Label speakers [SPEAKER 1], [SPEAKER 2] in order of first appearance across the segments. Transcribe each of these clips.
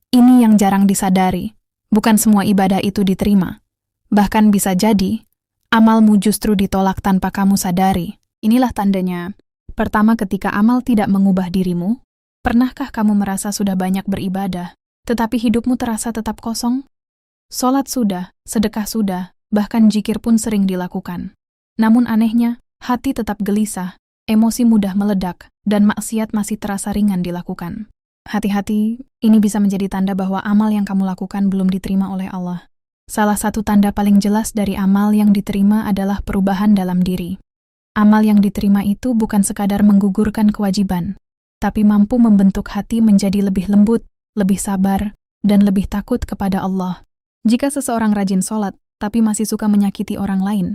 [SPEAKER 1] Ini yang jarang disadari. Bukan semua ibadah itu diterima. Bahkan bisa jadi, amalmu justru ditolak tanpa kamu sadari. Inilah tandanya. Pertama, ketika amal tidak mengubah dirimu, pernahkah kamu merasa sudah banyak beribadah, tetapi hidupmu terasa tetap kosong? Sholat sudah, sedekah sudah, bahkan zikir pun sering dilakukan. Namun anehnya, hati tetap gelisah, emosi mudah meledak, dan maksiat masih terasa ringan dilakukan. Hati-hati, ini bisa menjadi tanda bahwa amal yang kamu lakukan belum diterima oleh Allah. Salah satu tanda paling jelas dari amal yang diterima adalah perubahan dalam diri. Amal yang diterima itu bukan sekadar menggugurkan kewajiban, tapi mampu membentuk hati menjadi lebih lembut, lebih sabar, dan lebih takut kepada Allah. Jika seseorang rajin sholat, tapi masih suka menyakiti orang lain,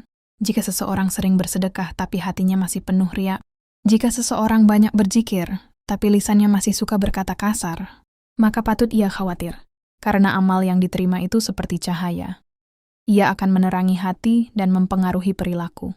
[SPEAKER 1] jika seseorang sering bersedekah, tapi hatinya masih penuh riya, jika seseorang banyak berzikir, tapi lisannya masih suka berkata kasar, maka patut ia khawatir, karena amal yang diterima itu seperti cahaya. Ia akan menerangi hati dan mempengaruhi perilaku.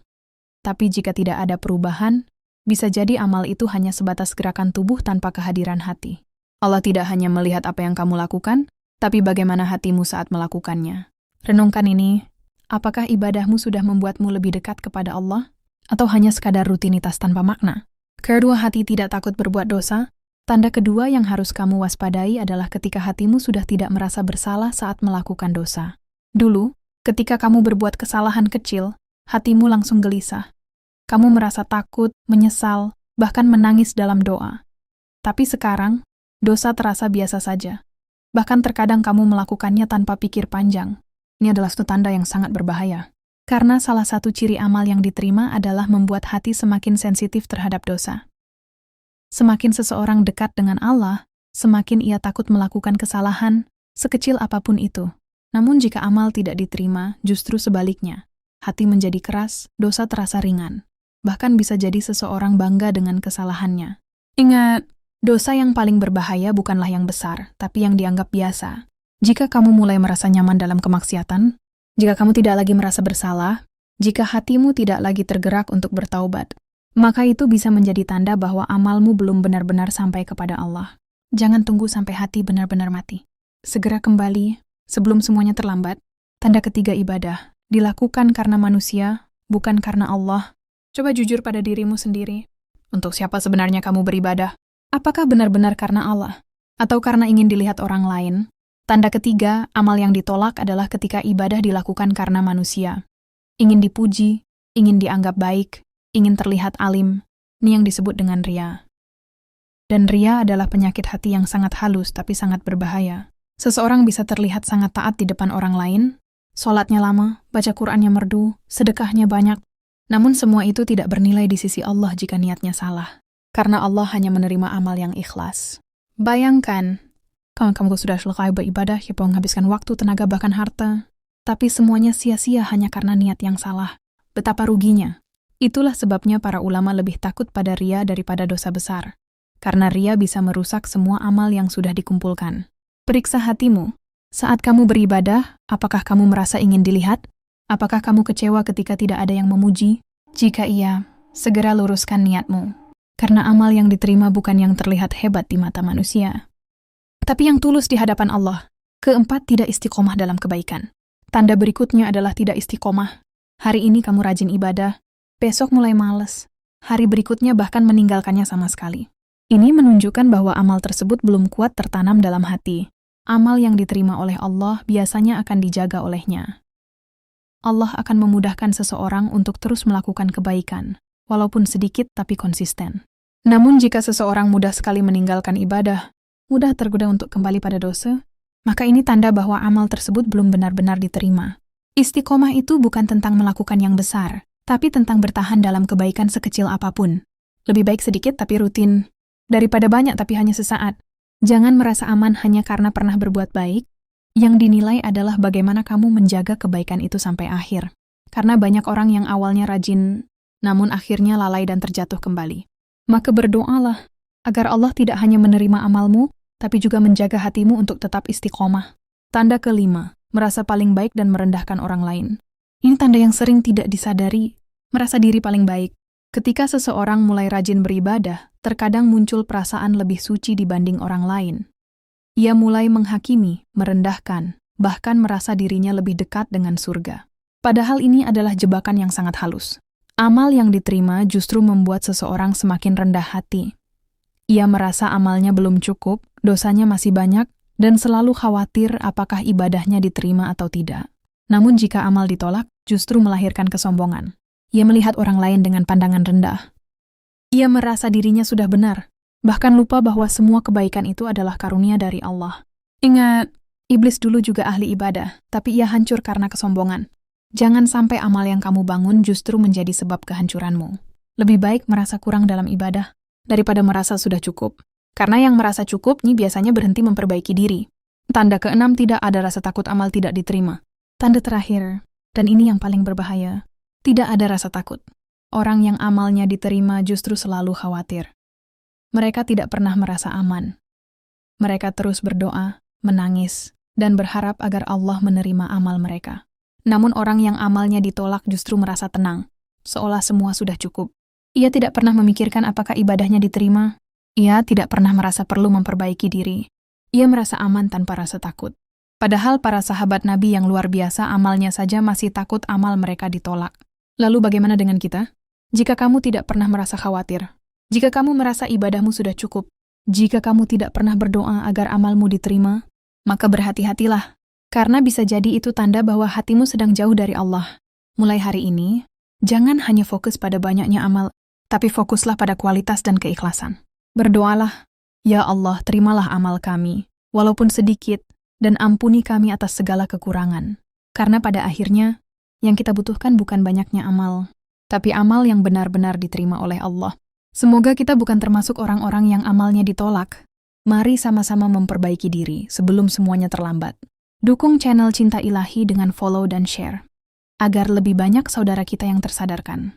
[SPEAKER 1] Tapi jika tidak ada perubahan, bisa jadi amal itu hanya sebatas gerakan tubuh tanpa kehadiran hati. Allah tidak hanya melihat apa yang kamu lakukan, tapi bagaimana hatimu saat melakukannya. Renungkan ini, apakah ibadahmu sudah membuatmu lebih dekat kepada Allah, atau hanya sekadar rutinitas tanpa makna? Kedua, hati tidak takut berbuat dosa. Tanda kedua yang harus kamu waspadai adalah ketika hatimu sudah tidak merasa bersalah saat melakukan dosa. Dulu, ketika kamu berbuat kesalahan kecil, hatimu langsung gelisah. Kamu merasa takut, menyesal, bahkan menangis dalam doa. Tapi sekarang, dosa terasa biasa saja. Bahkan terkadang kamu melakukannya tanpa pikir panjang. Ini adalah suatu tanda yang sangat berbahaya. Karena salah satu ciri amal yang diterima adalah membuat hati semakin sensitif terhadap dosa. Semakin seseorang dekat dengan Allah, semakin ia takut melakukan kesalahan, sekecil apapun itu. Namun jika amal tidak diterima, justru sebaliknya. Hati menjadi keras, dosa terasa ringan. Bahkan bisa jadi seseorang bangga dengan kesalahannya. Ingat, dosa yang paling berbahaya bukanlah yang besar, tapi yang dianggap biasa. Jika kamu mulai merasa nyaman dalam kemaksiatan, jika kamu tidak lagi merasa bersalah, jika hatimu tidak lagi tergerak untuk bertaubat, maka itu bisa menjadi tanda bahwa amalmu belum benar-benar sampai kepada Allah. Jangan tunggu sampai hati benar-benar mati. Segera kembali, sebelum semuanya terlambat. Tanda ketiga, ibadah dilakukan karena manusia, bukan karena Allah. Coba jujur pada dirimu sendiri. Untuk siapa sebenarnya kamu beribadah? Apakah benar-benar karena Allah? Atau karena ingin dilihat orang lain? Tanda ketiga, amal yang ditolak adalah ketika ibadah dilakukan karena manusia. Ingin dipuji, ingin dianggap baik, ingin terlihat alim. Ini yang disebut dengan riya. Dan riya adalah penyakit hati yang sangat halus tapi sangat berbahaya. Seseorang bisa terlihat sangat taat di depan orang lain, sholatnya lama, baca Qur'annya merdu, sedekahnya banyak. Namun semua itu tidak bernilai di sisi Allah jika niatnya salah. Karena Allah hanya menerima amal yang ikhlas. Bayangkan, kamu sudah selesai beribadah, ya menghabiskan waktu, tenaga, bahkan harta. Tapi semuanya sia-sia hanya karena niat yang salah. Betapa ruginya. Itulah sebabnya para ulama lebih takut pada riya daripada dosa besar. Karena riya bisa merusak semua amal yang sudah dikumpulkan. Periksa hatimu. Saat kamu beribadah, apakah kamu merasa ingin dilihat? Apakah kamu kecewa ketika tidak ada yang memuji? Jika iya, segera luruskan niatmu. Karena amal yang diterima bukan yang terlihat hebat di mata manusia, tapi yang tulus di hadapan Allah. Keempat, tidak istiqomah dalam kebaikan. Tanda berikutnya adalah tidak istiqomah. Hari ini kamu rajin ibadah, besok mulai malas. Hari berikutnya bahkan meninggalkannya sama sekali. Ini menunjukkan bahwa amal tersebut belum kuat tertanam dalam hati. Amal yang diterima oleh Allah biasanya akan dijaga olehnya. Allah akan memudahkan seseorang untuk terus melakukan kebaikan, walaupun sedikit tapi konsisten. Namun jika seseorang mudah sekali meninggalkan ibadah, mudah tergoda untuk kembali pada dosa, maka ini tanda bahwa amal tersebut belum benar-benar diterima. Istiqomah itu bukan tentang melakukan yang besar, tapi tentang bertahan dalam kebaikan sekecil apapun. Lebih baik sedikit tapi rutin, daripada banyak tapi hanya sesaat. Jangan merasa aman hanya karena pernah berbuat baik. Yang dinilai adalah bagaimana kamu menjaga kebaikan itu sampai akhir. Karena banyak orang yang awalnya rajin, namun akhirnya lalai dan terjatuh kembali. Maka berdoalah agar Allah tidak hanya menerima amalmu, tapi juga menjaga hatimu untuk tetap istiqomah. Tanda kelima, merasa paling baik dan merendahkan orang lain. Ini tanda yang sering tidak disadari, merasa diri paling baik. Ketika seseorang mulai rajin beribadah, terkadang muncul perasaan lebih suci dibanding orang lain. Ia mulai menghakimi, merendahkan, bahkan merasa dirinya lebih dekat dengan surga. Padahal ini adalah jebakan yang sangat halus. Amal yang diterima justru membuat seseorang semakin rendah hati. Ia merasa amalnya belum cukup, dosanya masih banyak, dan selalu khawatir apakah ibadahnya diterima atau tidak. Namun jika amal ditolak, justru melahirkan kesombongan. Ia melihat orang lain dengan pandangan rendah. Ia merasa dirinya sudah benar, bahkan lupa bahwa semua kebaikan itu adalah karunia dari Allah. Ingat, iblis dulu juga ahli ibadah, tapi ia hancur karena kesombongan. Jangan sampai amal yang kamu bangun justru menjadi sebab kehancuranmu. Lebih baik merasa kurang dalam ibadah, daripada merasa sudah cukup. Karena yang merasa cukup, ini biasanya berhenti memperbaiki diri. Tanda keenam, tidak ada rasa takut amal tidak diterima. Tanda terakhir, dan ini yang paling berbahaya, tidak ada rasa takut. Orang yang amalnya diterima justru selalu khawatir. Mereka tidak pernah merasa aman. Mereka terus berdoa, menangis, dan berharap agar Allah menerima amal mereka. Namun orang yang amalnya ditolak justru merasa tenang, seolah semua sudah cukup. Ia tidak pernah memikirkan apakah ibadahnya diterima. Ia tidak pernah merasa perlu memperbaiki diri. Ia merasa aman tanpa rasa takut. Padahal para sahabat Nabi yang luar biasa amalnya saja masih takut amal mereka ditolak. Lalu bagaimana dengan kita? Jika kamu tidak pernah merasa khawatir, jika kamu merasa ibadahmu sudah cukup, jika kamu tidak pernah berdoa agar amalmu diterima, maka berhati-hatilah. Karena bisa jadi itu tanda bahwa hatimu sedang jauh dari Allah. Mulai hari ini, jangan hanya fokus pada banyaknya amal, tapi fokuslah pada kualitas dan keikhlasan. Berdoalah, "Ya Allah, terimalah amal kami, walaupun sedikit, dan ampuni kami atas segala kekurangan." Karena pada akhirnya, yang kita butuhkan bukan banyaknya amal, tapi amal yang benar-benar diterima oleh Allah. Semoga kita bukan termasuk orang-orang yang amalnya ditolak. Mari sama-sama memperbaiki diri sebelum semuanya terlambat. Dukung channel Cinta Ilahi dengan follow dan share, agar lebih banyak saudara kita yang tersadarkan.